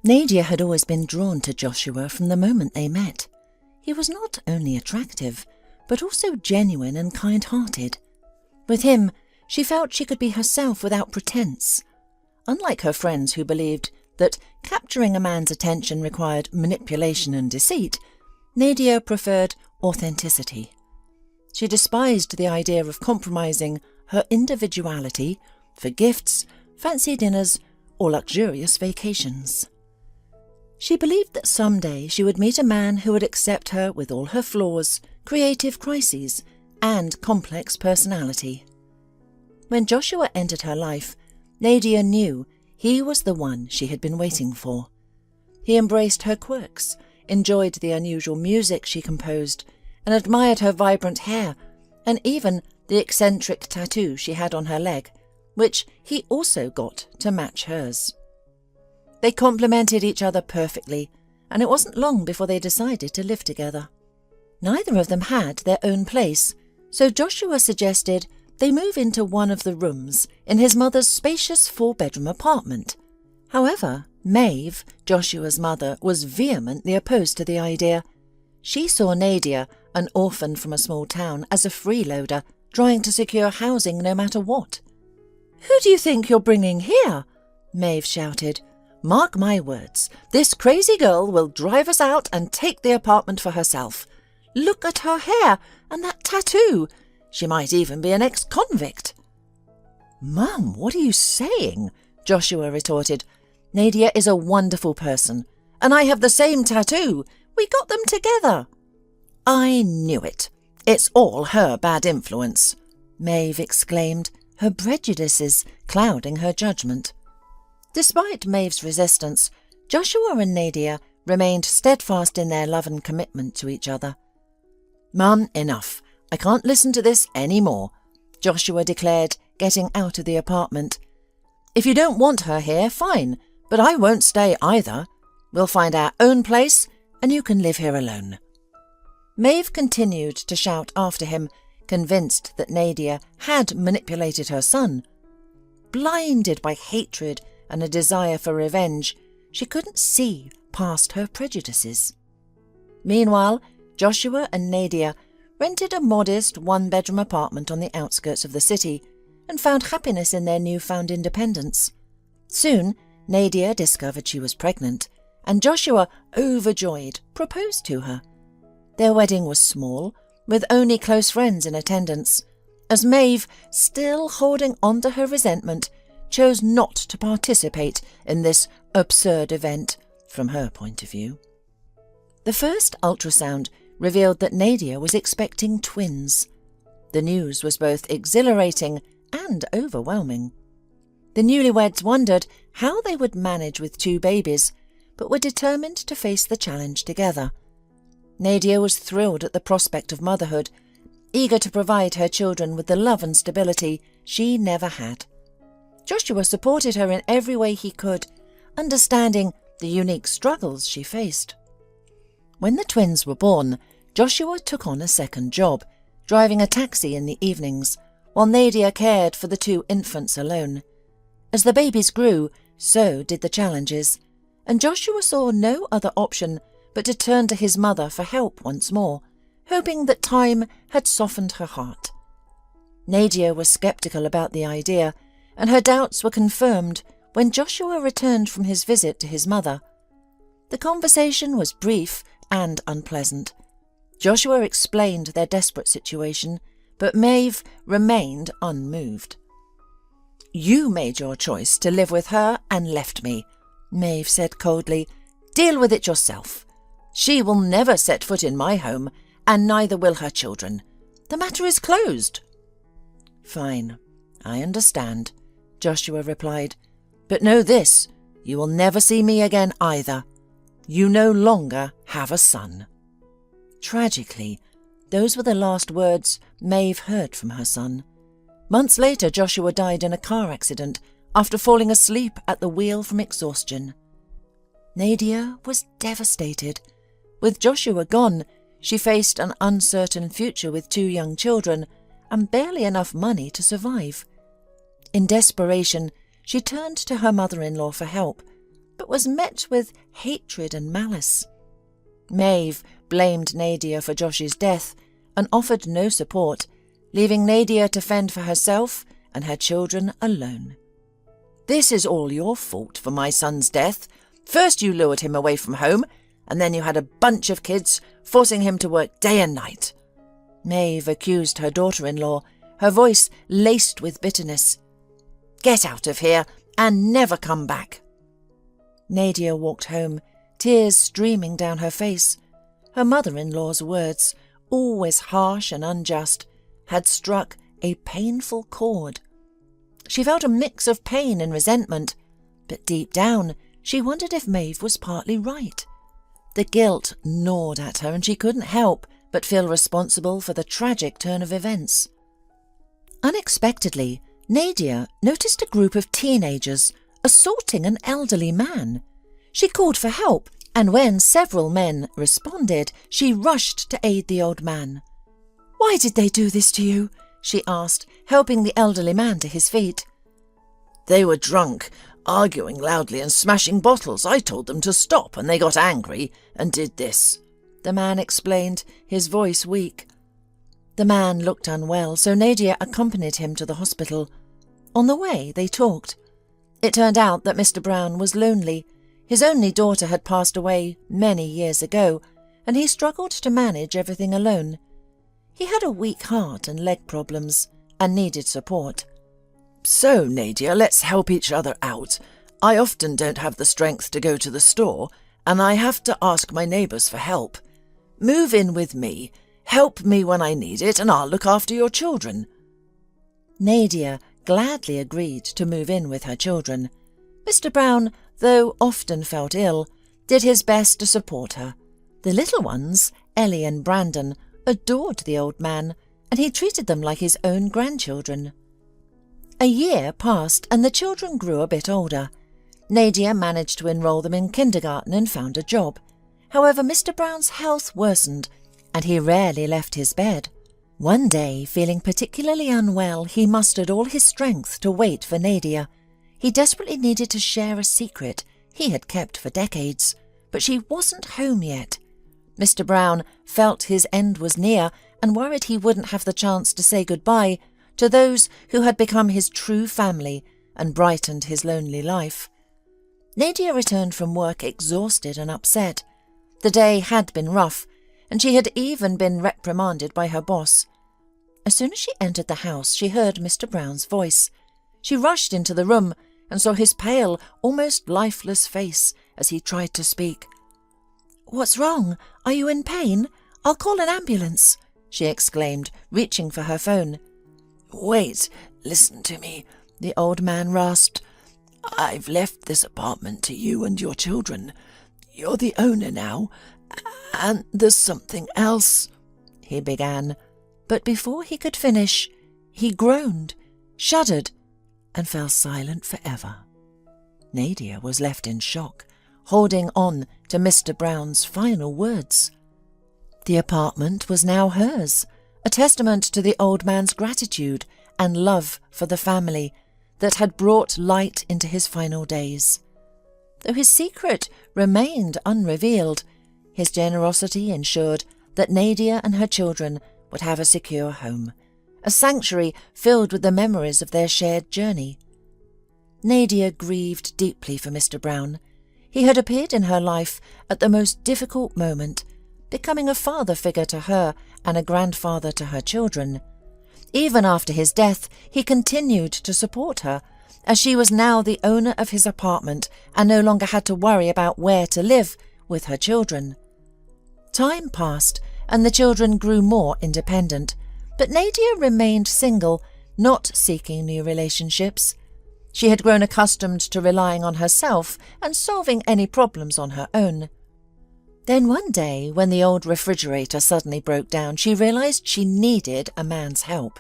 Nadia had always been drawn to Joshua from the moment they met. He was not only attractive, but also genuine and kind-hearted. With him, she felt she could be herself without pretense. Unlike her friends who believed that capturing a man's attention required manipulation and deceit, Nadia preferred authenticity. She despised the idea of compromising her individuality for gifts, fancy dinners, or luxurious vacations. She believed that someday she would meet a man who would accept her with all her flaws, creative crises, and complex personality. When Joshua entered her life, Nadia knew he was the one she had been waiting for. He embraced her quirks, enjoyed the unusual music she composed, and admired her vibrant hair, and even the eccentric tattoo she had on her leg, which he also got to match hers. They complemented each other perfectly, and it wasn't long before they decided to live together. Neither of them had their own place, so Joshua suggested they move into one of the rooms in his mother's spacious 4-bedroom apartment. However, Maeve, Joshua's mother, was vehemently opposed to the idea. She saw Nadia, an orphan from a small town, as a freeloader, trying to secure housing no matter what. "Who do you think you're bringing here?" Maeve shouted. "Mark my words, this crazy girl will drive us out and take the apartment for herself. Look at her hair and that tattoo. She might even be an ex-convict." "Mum, what are you saying?" Joshua retorted. "Nadia is a wonderful person, and I have the same tattoo. We got them together." "I knew it. It's all her bad influence," Maeve exclaimed, her prejudices clouding her judgment. Despite Maeve's resistance, Joshua and Nadia remained steadfast in their love and commitment to each other. "Mum, enough. I can't listen to this any more," Joshua declared, getting out of the apartment. "If you don't want her here, fine, but I won't stay either. We'll find our own place, and you can live here alone." Maeve continued to shout after him, convinced that Nadia had manipulated her son. Blinded by hatred and a desire for revenge, she couldn't see past her prejudices. Meanwhile, Joshua and Nadia rented a modest 1-bedroom apartment on the outskirts of the city and found happiness in their newfound independence. Soon, Nadia discovered she was pregnant, and Joshua, overjoyed, proposed to her. Their wedding was small, with only close friends in attendance, as Maeve, still holding on to her resentment, chose not to participate in this absurd event from her point of view. The first ultrasound revealed that Nadia was expecting twins. The news was both exhilarating and overwhelming. The newlyweds wondered how they would manage with 2 babies, but were determined to face the challenge together. Nadia was thrilled at the prospect of motherhood, eager to provide her children with the love and stability she never had. Joshua supported her in every way he could, understanding the unique struggles she faced. When the twins were born, Joshua took on a second job, driving a taxi in the evenings, while Nadia cared for the 2 infants alone. As the babies grew, so did the challenges, and Joshua saw no other option but to turn to his mother for help once more, hoping that time had softened her heart. Nadia was sceptical about the idea, and her doubts were confirmed when Joshua returned from his visit to his mother. The conversation was brief and unpleasant. Joshua explained their desperate situation, but Maeve remained unmoved. "You made your choice to live with her and left me," Maeve said coldly. "Deal with it yourself. She will never set foot in my home, and neither will her children. The matter is closed." "Fine, I understand," Joshua replied. "But know this, you will never see me again either. You no longer have a son." Tragically, those were the last words Maeve heard from her son. Months later, Joshua died in a car accident after falling asleep at the wheel from exhaustion. Nadia was devastated. With Joshua gone, she faced an uncertain future with 2 young children and barely enough money to survive. In desperation, she turned to her mother-in-law for help, but was met with hatred and malice. Maeve blamed Nadia for Josh's death and offered no support, leaving Nadia to fend for herself and her children alone. "This is all your fault for my son's death. First you lured him away from home, and then you had a bunch of kids, forcing him to work day and night." Maeve accused her daughter-in-law, her voice laced with bitterness. "Get out of here and never come back." Nadia walked home, tears streaming down her face. Her mother-in-law's words, always harsh and unjust, had struck a painful chord. She felt a mix of pain and resentment, but deep down she wondered if Maeve was partly right. The guilt gnawed at her, and she couldn't help but feel responsible for the tragic turn of events. Unexpectedly, Nadia noticed a group of teenagers assaulting an elderly man. She called for help, and when several men responded, she rushed to aid the old man. "Why did they do this to you?" she asked, helping the elderly man to his feet. "They were drunk, arguing loudly and smashing bottles. I told them to stop and they got angry and did this," the man explained, his voice weak. The man looked unwell, so Nadia accompanied him to the hospital. On the way, they talked. It turned out that Mr. Brown was lonely. His only daughter had passed away many years ago, and he struggled to manage everything alone. He had a weak heart and leg problems, and needed support. "So, Nadia, let's help each other out. I often don't have the strength to go to the store, and I have to ask my neighbours for help. Move in with me, help me when I need it, and I'll look after your children." Nadia gladly agreed to move in with her children. Mr. Brown, though often felt ill, did his best to support her. The little ones, Ellie and Brandon, adored the old man, and he treated them like his own grandchildren. A year passed and the children grew a bit older. Nadia managed to enroll them in kindergarten and found a job. However, Mr. Brown's health worsened, and he rarely left his bed. One day, feeling particularly unwell, he mustered all his strength to wait for Nadia. He desperately needed to share a secret he had kept for decades, but she wasn't home yet. Mr. Brown felt his end was near and worried he wouldn't have the chance to say goodbye to those who had become his true family and brightened his lonely life. Nadia returned from work exhausted and upset. The day had been rough, and she had even been reprimanded by her boss. As soon as she entered the house, she heard Mr. Brown's voice. She rushed into the room and saw his pale, almost lifeless face as he tried to speak. "What's wrong? Are you in pain? I'll call an ambulance," she exclaimed, reaching for her phone. "Wait, listen to me," the old man rasped. "I've left this apartment to you and your children. You're the owner now, and there's something else," he began. But before he could finish, he groaned, shuddered, and fell silent forever. Nadia was left in shock, holding on to Mr. Brown's final words. The apartment was now hers, a testament to the old man's gratitude and love for the family that had brought light into his final days. Though his secret remained unrevealed, his generosity ensured that Nadia and her children would have a secure home, a sanctuary filled with the memories of their shared journey. Nadia grieved deeply for Mr. Brown. He had appeared in her life at the most difficult moment, becoming a father figure to her and a grandfather to her children. Even after his death, he continued to support her, as she was now the owner of his apartment and no longer had to worry about where to live with her children. Time passed, and the children grew more independent, but Nadia remained single, not seeking new relationships. She had grown accustomed to relying on herself and solving any problems on her own. Then one day, when the old refrigerator suddenly broke down, she realized she needed a man's help.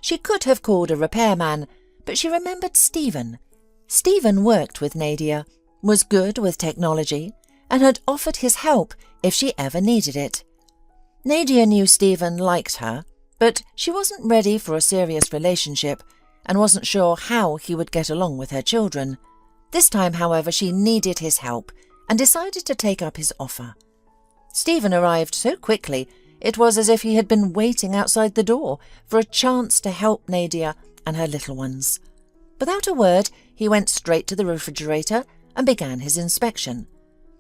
She could have called a repairman, but she remembered Stephen. Stephen worked with Nadia, was good with technology, and had offered his help if she ever needed it. Nadia knew Stephen liked her, but she wasn't ready for a serious relationship and wasn't sure how he would get along with her children. This time, however, she needed his help and decided to take up his offer. Stephen arrived so quickly it was as if he had been waiting outside the door for a chance to help Nadia and her little ones. Without a word, he went straight to the refrigerator and began his inspection.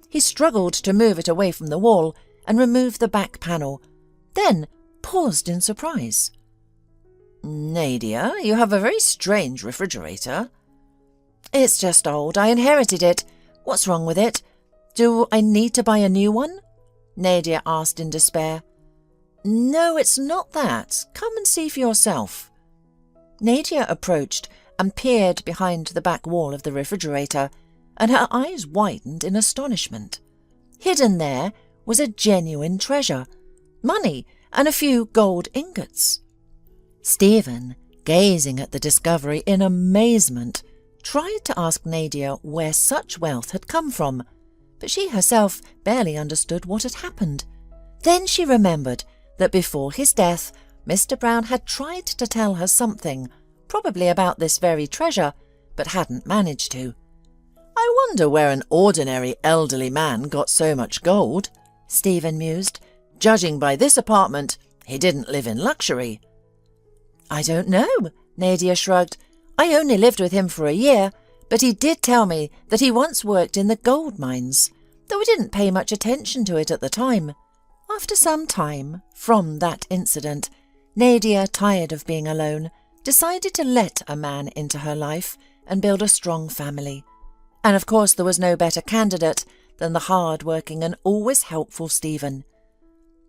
He struggled to move it away from the wall and remove the back panel, then paused in surprise. "Nadia, you have a very strange refrigerator." "It's just old. I inherited it. What's wrong with it? Do I need to buy a new one?" Nadia asked in despair. "No, it's not that. Come and see for yourself." Nadia approached and peered behind the back wall of the refrigerator, and her eyes widened in astonishment. Hidden there was a genuine treasure, money and a few gold ingots. Stephen, gazing at the discovery in amazement, tried to ask Nadia where such wealth had come from, but she herself barely understood what had happened. Then she remembered that before his death, Mr. Brown had tried to tell her something, probably about this very treasure, but hadn't managed to. "I wonder where an ordinary elderly man got so much gold," Stephen mused. "Judging by this apartment, he didn't live in luxury." "I don't know," Nadia shrugged. "I only lived with him for a year, but he did tell me that he once worked in the gold mines, though I didn't pay much attention to it at the time." After some time, from that incident, Nadia, tired of being alone, decided to let a man into her life and build a strong family. And of course there was no better candidate than the hard-working and always helpful Stephen.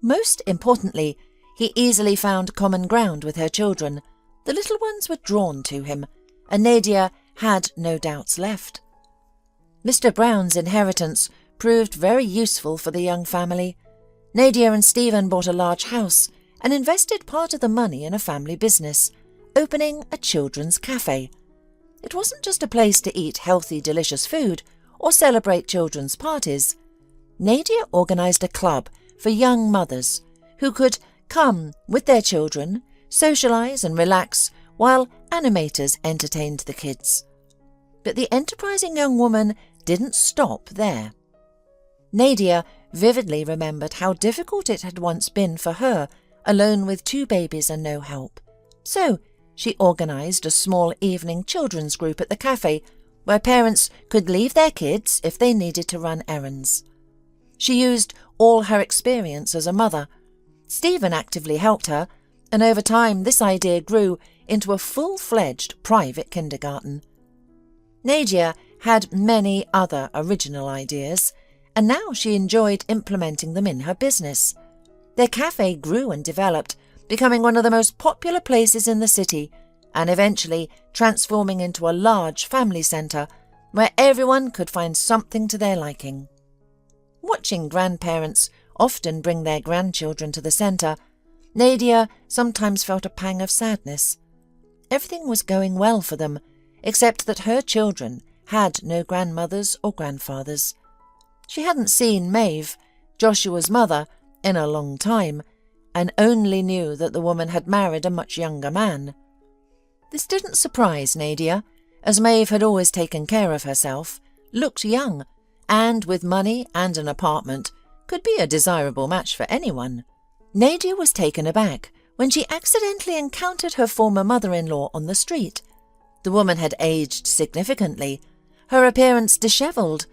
Most importantly, he easily found common ground with her children. The little ones were drawn to him, and Nadia had no doubts left. Mr. Brown's inheritance proved very useful for the young family. Nadia and Stephen bought a large house and invested part of the money in a family business, opening a children's cafe. It wasn't just a place to eat healthy, delicious food or celebrate children's parties. Nadia organised a club for young mothers who could come with their children, socialise and relax while animators entertained the kids. But the enterprising young woman didn't stop there. Nadia vividly remembered how difficult it had once been for her, alone with 2 babies and no help. So she organised a small evening children's group at the cafe where parents could leave their kids if they needed to run errands. She used all her experience as a mother. Stephen actively helped her, and over time this idea grew into a full-fledged private kindergarten. Nadia had many other original ideas, and now she enjoyed implementing them in her business. Their cafe grew and developed, becoming one of the most popular places in the city, and eventually transforming into a large family centre where everyone could find something to their liking. Watching grandparents often bring their grandchildren to the centre, Nadia sometimes felt a pang of sadness. Everything was going well for them, except that her children had no grandmothers or grandfathers. She hadn't seen Maeve, Joshua's mother, in a long time, and only knew that the woman had married a much younger man. This didn't surprise Nadia, as Maeve had always taken care of herself, looked young, and with money and an apartment, could be a desirable match for anyone. Nadia was taken aback when she accidentally encountered her former mother-in-law on the street. The woman had aged significantly, her appearance dishevelled,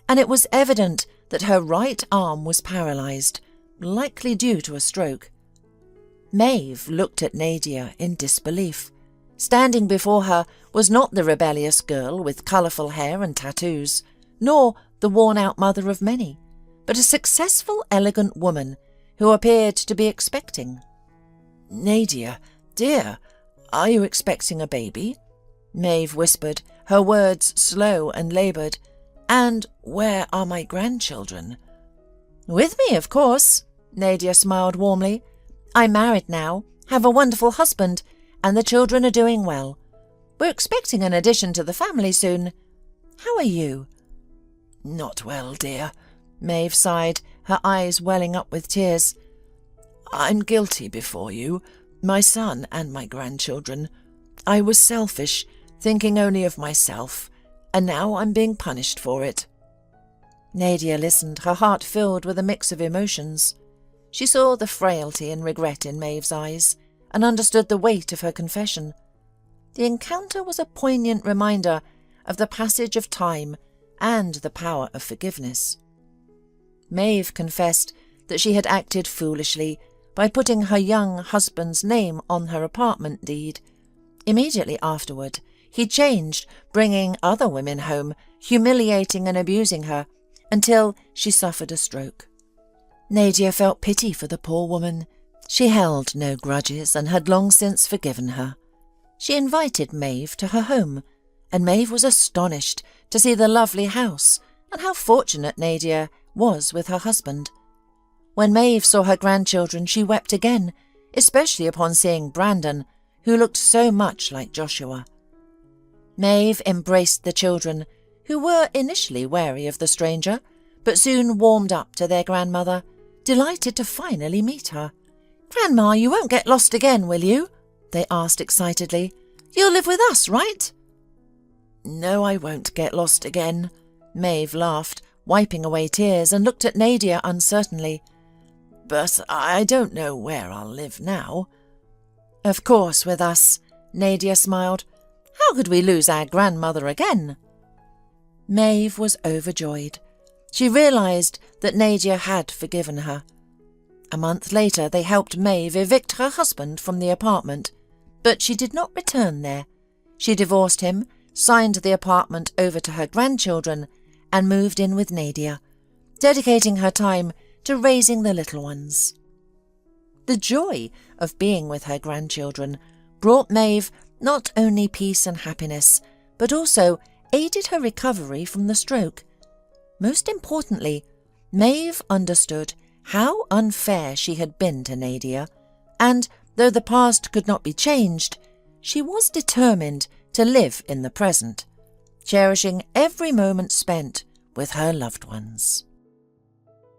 and it was evident that her right arm was paralysed, likely due to a stroke. Maeve looked at Nadia in disbelief. Standing before her was not the rebellious girl with colourful hair and tattoos, nor the worn-out mother of many, but a successful, elegant woman who appeared to be expecting. "Nadia, dear, are you expecting a baby?" Maeve whispered, her words slow and laboured. "And where are my grandchildren?" "With me, of course," Nadia smiled warmly. "I'm married now, have a wonderful husband, and the children are doing well. We're expecting an addition to the family soon. How are you?" "Not well, dear," Maeve sighed, her eyes welling up with tears. "I'm guilty before you, my son and my grandchildren. I was selfish, thinking only of myself, and now I'm being punished for it." Nadia listened, her heart filled with a mix of emotions. She saw the frailty and regret in Maeve's eyes, and understood the weight of her confession. The encounter was a poignant reminder of the passage of time and the power of forgiveness. Maeve confessed that she had acted foolishly by putting her young husband's name on her apartment deed. Immediately afterward, he changed, bringing other women home, humiliating and abusing her, until she suffered a stroke. Nadia felt pity for the poor woman. She held no grudges and had long since forgiven her. She invited Maeve to her home, and Maeve was astonished to see the lovely house and how fortunate Nadia was with her husband. When Maeve saw her grandchildren, she wept again, especially upon seeing Brandon, who looked so much like Joshua. Maeve embraced the children, who were initially wary of the stranger, but soon warmed up to their grandmother, delighted to finally meet her. "Grandma, you won't get lost again, will you?" they asked excitedly. "You'll live with us, right?" "No, I won't get lost again," Maeve laughed, wiping away tears, and looked at Nadia uncertainly. "But I don't know where I'll live now." "Of course with us," Nadia smiled. "How could we lose our grandmother again?" Maeve was overjoyed. She realized that Nadia had forgiven her. A month later they helped Maeve evict her husband from the apartment, but she did not return there. She divorced him, signed the apartment over to her grandchildren, and moved in with Nadia, dedicating her time to raising the little ones. The joy of being with her grandchildren brought Maeve not only peace and happiness, but also aided her recovery from the stroke. Most importantly, Maeve understood how unfair she had been to Nadia, and though the past could not be changed, she was determined to live in the present, cherishing every moment spent with her loved ones.